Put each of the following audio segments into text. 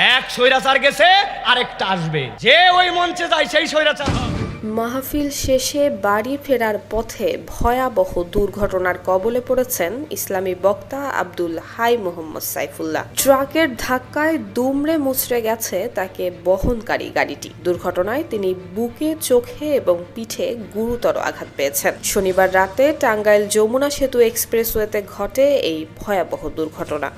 এক স্বৈরাচার গেছে, আরেকটা আসবে। যে ওই মঞ্চে যায় সেই স্বৈরাচার। মাহফিল শেষে বাড়ি ফেরার পথে ভয়াবহ দুর্ঘটনার কবলে পড়েছেন ইসলামী বক্তা আব্দুল হাই মোহাম্মদ সাইফুল্লাহ। ট্রাকের ধাক্কায় দুমড়ে মুচড়ে গেছে তাকে বহনকারী গাড়িটি। দুর্ঘটনায় তিনি বুকে, চোখে এবং পিঠে গুরুতর আঘাত পেয়েছেন। শনিবার রাতে টাঙ্গাইল যমুনা সেতু এক্সপ্রেসওয়েতে ঘটে এই ভয়াবহ দুর্ঘটনা।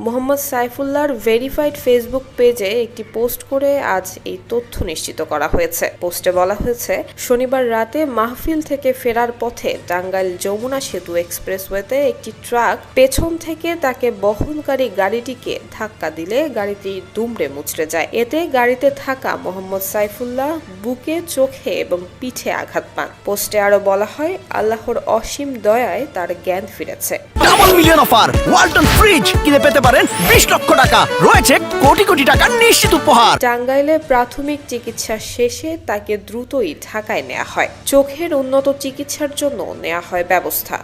মোহাম্মদ সাইফুল্লাহর ভেরিফাইড ফেসবুক পেজে একটি পোস্ট করে আজ এই তথ্য নিশ্চিত করা হয়েছে। পোস্টে বলা হয়েছে, শনিবার রাতে মাহফিল থেকে ফেরার পথে টাঙ্গাইল যমুনা সেতু এক্সপ্রেসওয়েতে একটি ট্রাক পেছন থেকে তাকে বহনকারী গাড়িটিকে ধাক্কা দিলে গাড়িটি দুমড়ে মুচড়ে যায়। এতে গাড়িতে থাকা মোহাম্মদ সাইফুল্লাহ বুকে, চোখে এবং পিঠে আঘাত পান। পোস্টে আরো বলা হয়, আল্লাহর অসীম দয়ায় তার জ্ঞান ফিরেছে। Double million offer Walton fridge কিনে পেতে পারেন 20 লক্ষ টাকা, রয়েছে কোটি কোটি টাকার নিশ্চিত উপহার। টাঙ্গাইলে প্রাথমিক চিকিৎসা শেষে তাকে দ্রুতই ঢাকায় নেওয়া হয়। চোখের উন্নত চিকিৎসার জন্য নেওয়া হয় ব্যবস্থা।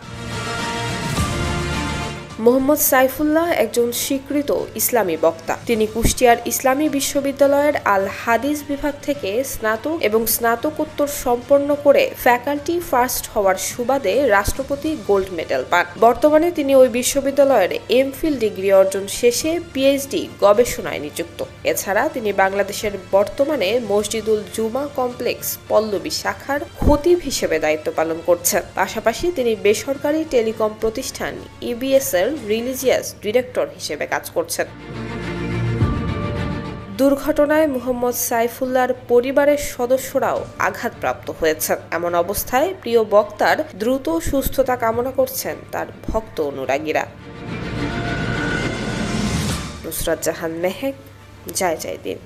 মোহাম্মদ সাইফুল্লাহ একজন স্বীকৃত ইসলামী বক্তা। তিনি কুষ্টিয়ার ইসলামী বিশ্ববিদ্যালয়ের আল হাদিস বিভাগ থেকে স্নাতক এবং স্নাতকোত্তর সম্পন্ন করে ফ্যাকাল্টি ফার্স্ট হওয়ার সুবাদে রাষ্ট্রপতি গোল্ড মেডেল পান। বর্তমানে তিনি ওই বিশ্ববিদ্যালয়ের এমফিল ডিগ্রি অর্জন শেষে পিএইচডি গবেষণায় নিযুক্ত। এছাড়া তিনি বাংলাদেশের বর্তমানে মসজিদুল জুমা কমপ্লেক্স পল্লবী শাখার খতিব হিসেবে দায়িত্ব পালন করছেন। পাশাপাশি তিনি বেসরকারি টেলিকম প্রতিষ্ঠান ইবিএস এর রিলিজিয়াস ডিরেক্টর হিসেবে কাজ করছেন। দুর্ঘটনায় মোহাম্মদ সাইফুল্লাহর পরিবারের সদস্যরাও আঘাতপ্রাপ্ত হয়েছেন। এমন অবস্থায় প্রিয় বক্তার দ্রুত সুস্থতা কামনা করছেন তার ভক্ত অনুরাগীরা। নুসরাত জাহান মেহেক, জয় জয় দিন।